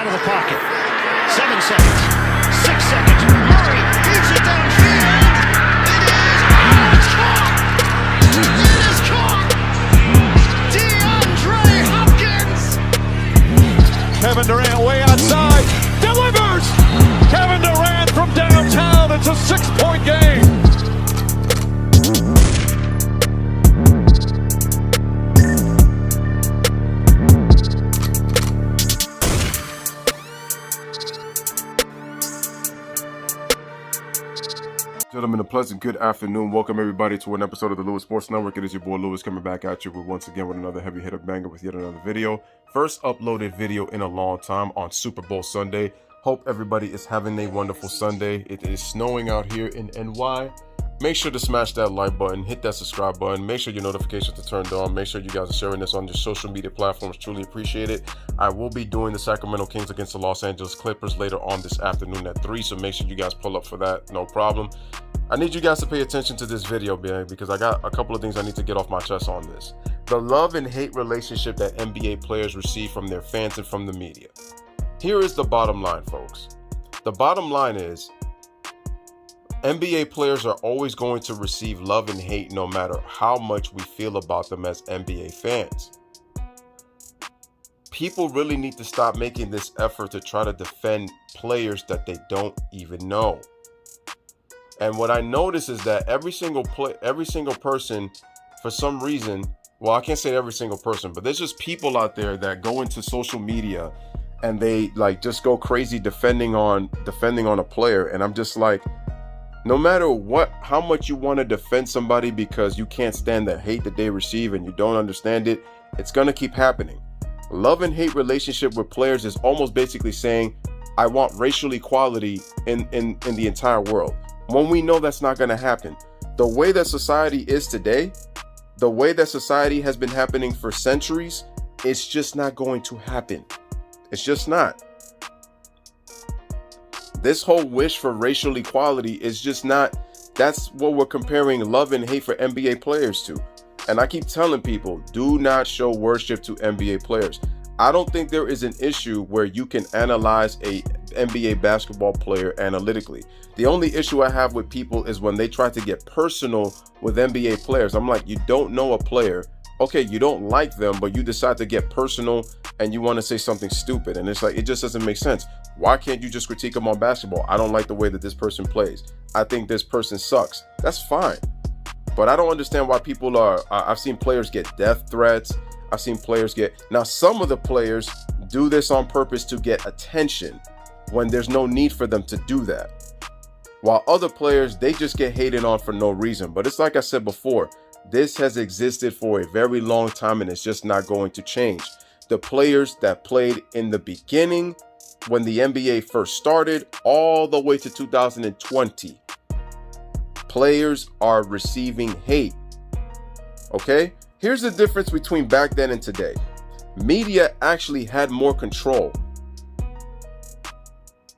out of the pocket. 7 seconds. 6 seconds. Murray beats it downfield. It is. Oh, it's caught. It is caught. DeAndre Hopkins. Kevin Durant way outside. Delivers. Kevin Durant from downtown. It's a 6-point game. Gentlemen, a pleasant good afternoon. Welcome everybody to an episode of the Lewis Sports Network. It is your boy Lewis coming back at you once again with another heavy hitter banger with yet another video. First uploaded video in a long time on Super Bowl Sunday. Hope everybody is having a wonderful Sunday. It is snowing out here in NY. Make sure to smash that like button, hit that subscribe button, make sure your notifications are turned on, make sure you guys are sharing this on your social media platforms. Truly appreciate it. I will be doing the Sacramento Kings against the Los Angeles Clippers later on this afternoon at 3, so make sure you guys pull up for that, no problem. I need you guys to pay attention to this video, man, because I got a couple of things I need to get off my chest on this. The love and hate relationship that NBA players receive from their fans and from the media. Here is the bottom line, folks. The bottom line is NBA players are always going to receive love and hate no matter how much we feel about them as NBA fans. People really need to stop making this effort to try to defend players that they don't even know. And what I notice is that every single person, for some reason, well, I can't say every single person, but there's just people out there that go into social media and they like just go crazy defending on a player. And I'm just like, no matter how much you want to defend somebody because you can't stand the hate that they receive and you don't understand it, it's going to keep happening. Love and hate relationship with players is almost basically saying, I want racial equality in the entire world. When we know that's not going to happen. The way that society is today, the way that society has been happening for centuries, it's just not going to happen. It's just not. This whole wish for racial equality is just not, that's what we're comparing love and hate for NBA players to. And I keep telling people, do not show worship to NBA players. I don't think there is an issue where you can analyze a NBA basketball player analytically. The only issue I have with people is when they try to get personal with NBA players. I'm like, you don't know a player. Okay, you don't like them, but you decide to get personal and you want to say something stupid. And it's like, it just doesn't make sense. Why can't you just critique them on basketball? I don't like the way that this person plays. I think this person sucks. That's fine. But I don't understand why people I've seen players get death threats. I've seen players now some of the players do this on purpose to get attention when there's no need for them to do that. While other players, they just get hated on for no reason. But it's like I said before, this has existed for a very long time and it's just not going to change. The players that played in the beginning, when the NBA first started, all the way to 2020, players are receiving hate. Okay? Here's the difference between back then and today. Media actually had more control.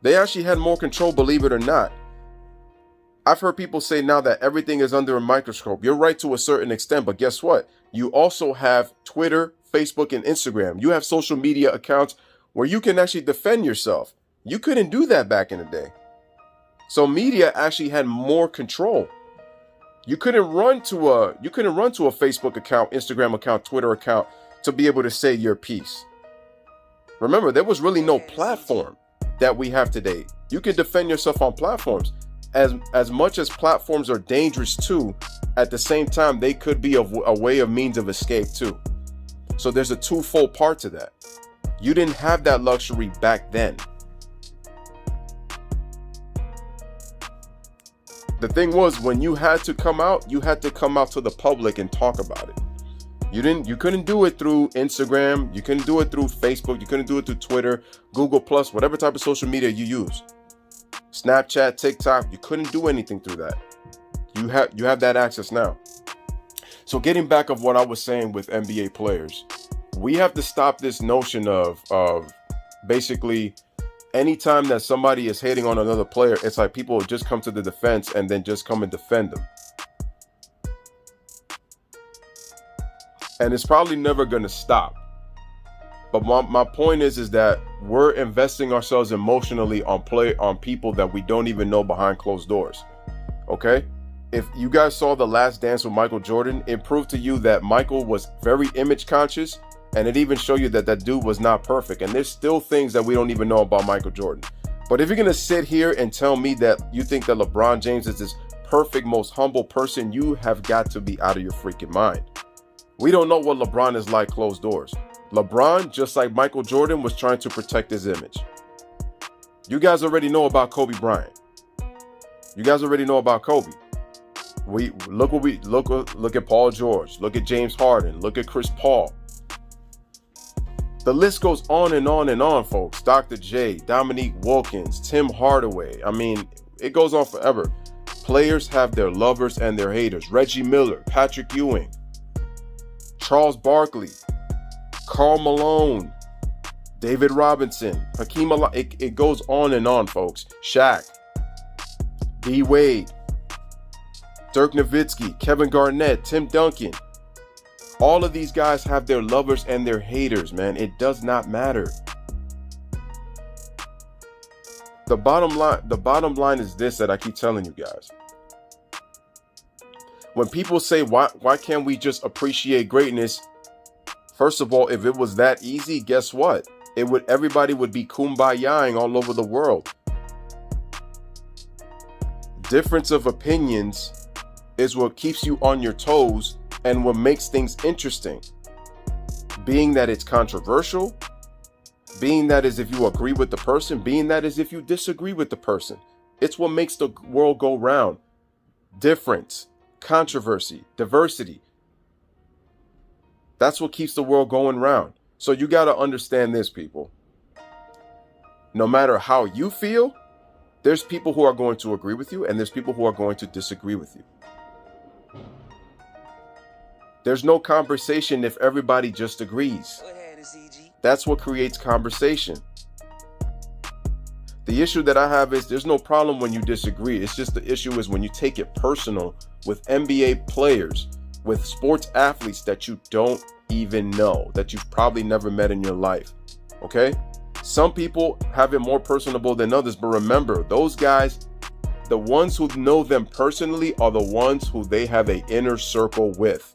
They actually had more control, believe it or not. I've heard people say now that everything is under a microscope. You're right to a certain extent, but guess what? You also have Twitter, Facebook, and Instagram. You have social media accounts where you can actually defend yourself. You couldn't do that back in the day. So media actually had more control. You couldn't run to a Facebook account, Instagram account, Twitter account to be able to say your piece. Remember, there was really no platform that we have today. You can defend yourself on platforms. As much as platforms are dangerous too, at the same time, they could be a way of means of escape too. So there's a twofold part to that. You didn't have that luxury back then. The thing was, when you had to come out to the public and talk about it. You couldn't do it through Instagram, you couldn't do it through Facebook, you couldn't do it through Twitter, Google Plus, whatever type of social media you use. Snapchat, TikTok, you couldn't do anything through that. You have that access now. So getting back of what I was saying with NBA players, we have to stop this notion of basically anytime that somebody is hating on another player, it's like people just come to the defense and then just come and defend them. And it's probably never going to stop. But my point is that we're investing ourselves emotionally on people that we don't even know behind closed doors. Okay? If you guys saw The Last Dance with Michael Jordan, it proved to you that Michael was very image conscious, and it even showed you that that dude was not perfect. And there's still things that we don't even know about Michael Jordan. But if you're going to sit here and tell me that you think that LeBron James is this perfect, most humble person, you have got to be out of your freaking mind. We don't know what LeBron is like closed doors. LeBron, just like Michael Jordan, was trying to protect his image. You guys already know about Kobe Bryant. You guys already know about Kobe. Look at Paul George. Look at James Harden. Look at Chris Paul. The list goes on and on and on, folks. Dr. J, Dominique Wilkins, Tim Hardaway. I mean, it goes on forever. Players have their lovers and their haters. Reggie Miller, Patrick Ewing, Charles Barkley, Karl Malone, David Robinson, Hakeem Allah. It goes on and on, folks. Shaq, D. Wade, Dirk Nowitzki, Kevin Garnett, Tim Duncan. All of these guys have their lovers and their haters, man. It does not matter. The bottom line is this that I keep telling you guys. When people say, why can't we just appreciate greatness? First of all, if it was that easy, guess what? Everybody would be kumbayaing all over the world. Difference of opinions is what keeps you on your toes and what makes things interesting. Being that it's controversial, being that is if you agree with the person, being that is if you disagree with the person. It's what makes the world go round. Difference, controversy, diversity. That's what keeps the world going round. So you got to understand this, people. No matter how you feel, there's people who are going to agree with you and there's people who are going to disagree with you. There's no conversation if everybody just agrees. That's what creates conversation. The issue that I have is there's no problem when you disagree. It's just the issue is when you take it personal with NBA players, with sports athletes that you don't even know, that you've probably never met in your life. Okay? Some people have it more personable than others, but remember, those guys, the ones who know them personally are the ones who they have an inner circle with.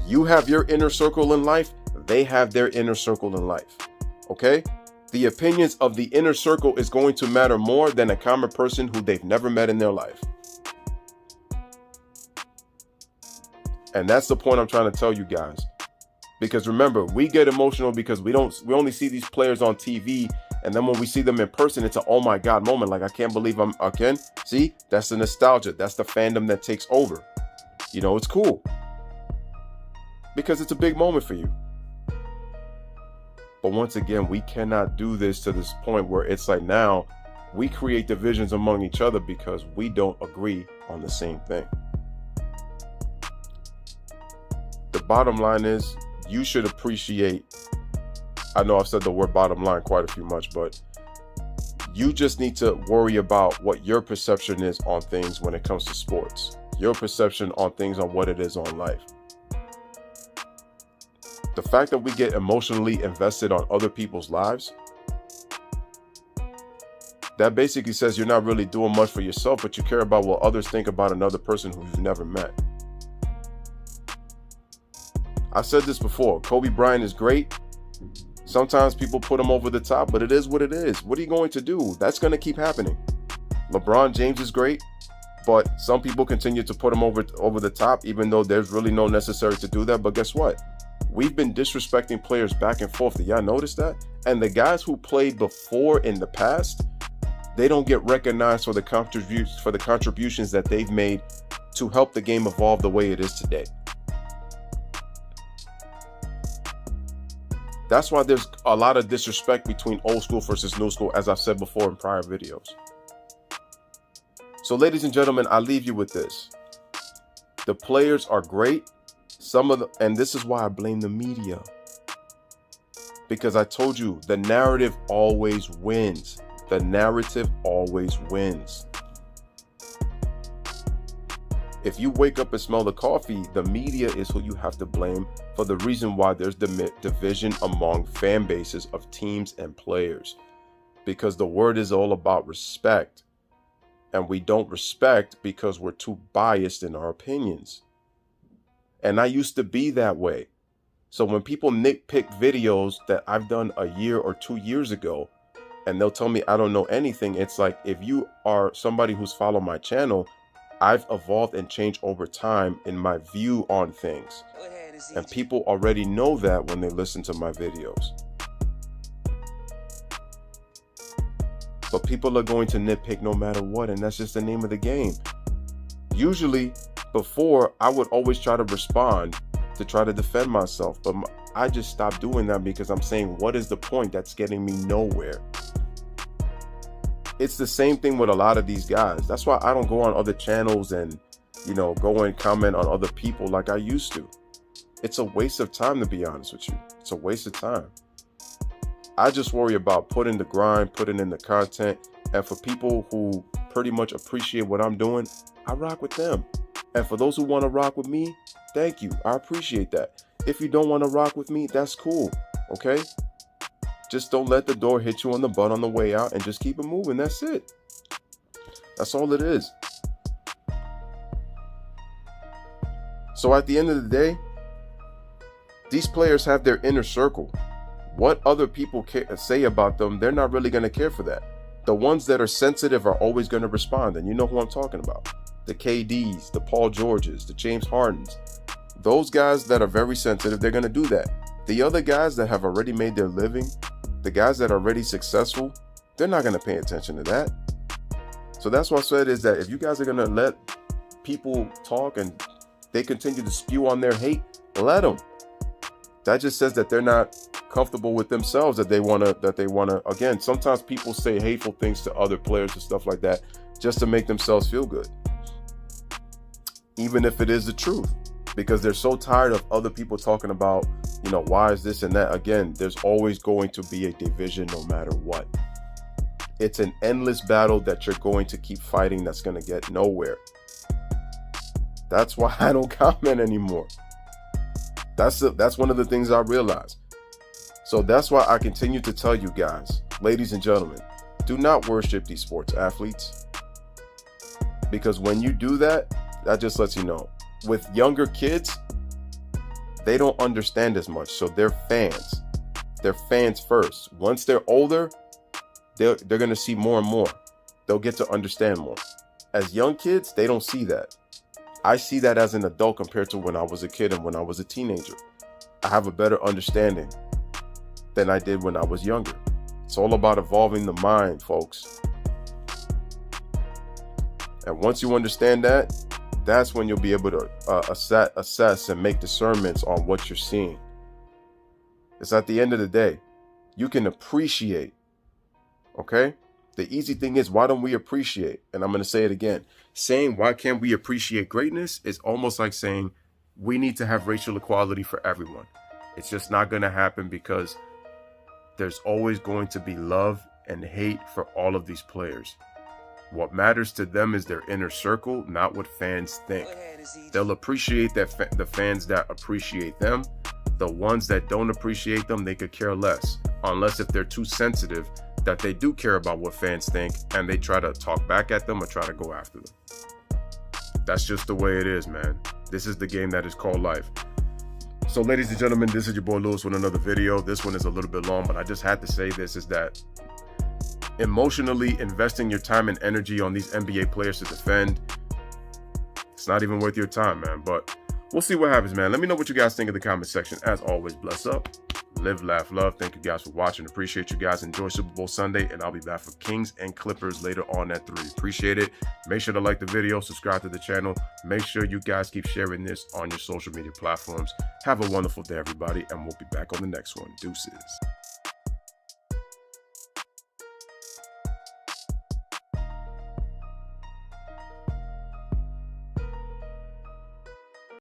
You have your inner circle in life, they have their inner circle in life. Okay? The opinions of the inner circle is going to matter more than a common person who they've never met in their life. And that's the point I'm trying to tell you guys. Because remember, we get emotional because we only see these players on TV, and then when we see them in person, it's an oh my God moment. Like, I can't believe I'm again. See, that's the nostalgia. That's the fandom that takes over. You know, it's cool. Because it's a big moment for you. But once again, we cannot do this to this point where it's like now we create divisions among each other because we don't agree on the same thing. The bottom line is you should appreciate, I know I've said the word bottom line quite a few much, but you just need to worry about what your perception is on things when it comes to sports. Your perception on things on what it is on life. The fact that we get emotionally invested on other people's lives, that basically says you're not really doing much for yourself, but you care about what others think about another person who you've never met. I've said this before. Kobe Bryant is great. Sometimes people put him over the top, but it is what it is. What are you going to do? That's going to keep happening. LeBron James is great, but some people continue to put him over the top, even though there's really no necessary to do that. But guess what? We've been disrespecting players back and forth. Did y'all notice that? And the guys who played before in the past, they don't get recognized for the contributions that they've made to help the game evolve the way it is today. That's why there's a lot of disrespect between old school versus new school, as I've said before in prior videos. So ladies and gentlemen, I leave you with this. The players are great. And this is why I blame the media. Because I told you, the narrative always wins. The narrative always wins. If you wake up and smell the coffee, the media is who you have to blame for the reason why there's division among fan bases of teams and players. Because the word is all about respect. And we don't respect because we're too biased in our opinions. And I used to be that way. So when people nitpick videos that I've done a year or 2 years ago, and they'll tell me I don't know anything, it's like, if you are somebody who's followed my channel, I've evolved and changed over time in my view on things. And people already know that when they listen to my videos. But people are going to nitpick no matter what, and that's just the name of the game. Usually, before, I would always try to respond to try to defend myself, but I just stopped doing that because I'm saying, what is the point? That's getting me nowhere. It's the same thing with a lot of these guys. That's why I don't go on other channels and, go and comment on other people like I used to. It's a waste of time, to be honest with you. It's a waste of time. I just worry about putting the grind, putting in the content, and for people who pretty much appreciate what I'm doing, I rock with them. And for those who want to rock with me, thank you. I appreciate that. If you don't want to rock with me, that's cool. Okay? Just don't let the door hit you on the butt on the way out and just keep it moving. That's it. That's all it is. So at the end of the day, these players have their inner circle. What other people say about them, they're not really going to care for that. The ones that are sensitive are always going to respond. And you know who I'm talking about. The KDs, the Paul Georges, the James Hardens. Those guys that are very sensitive, they're going to do that. The other guys that have already made their living, the guys that are already successful, they're not going to pay attention to that. So that's what I said, is that if you guys are going to let people talk and they continue to spew on their hate, let them. That just says that they're not comfortable with themselves, that they want to, again, sometimes people say hateful things to other players and stuff like that just to make themselves feel good. Even if it is the truth, because they're so tired of other people talking about, why is this and that. Again, there's always going to be a division no matter what. It's an endless battle that you're going to keep fighting that's going to get nowhere. That's why I don't comment anymore. That's one of the things I realized. So that's why I continue to tell you guys, ladies and gentlemen, do not worship these sports athletes. Because when you do that, that just lets you know. With younger kids, they don't understand as much. So they're fans. They're fans first. Once they're older, they're going to see more and more. They'll get to understand more. As young kids, they don't see that. I see that as an adult compared to when I was a kid and when I was a teenager. I have a better understanding than I did when I was younger. It's all about evolving the mind, folks. And once you understand that, that's when you'll be able to assess and make discernments on what you're seeing. It's at the end of the day, you can appreciate, okay? The easy thing is, why don't we appreciate? And I'm going to say it again. Saying, why can't we appreciate greatness is almost like saying we need to have racial equality for everyone. It's just not going to happen because there's always going to be love and hate for all of these players. What matters to them is their inner circle, not what fans think. They'll appreciate that the fans that appreciate them. The ones that don't appreciate them, they could care less. Unless if they're too sensitive that they do care about what fans think and they try to talk back at them or try to go after them. That's just the way it is, man. This is the game that is called life. So ladies and gentlemen, this is your boy Lewis with another video. This one is a little bit long, but I just had to say this, is that emotionally investing your time and energy on these NBA players to defend, it's not even worth your time, man. But we'll see what happens, man. Let me know what you guys think in the comment section. As always, bless up, live, laugh, love. Thank you guys for watching. Appreciate you guys. Enjoy Super Bowl Sunday, and I'll be back for Kings and Clippers later on at 3. Appreciate it. Make sure to like the video, subscribe to the channel. Make sure you guys keep sharing this on your social media platforms. Have a wonderful day, everybody, and we'll be back on the next one. Deuces.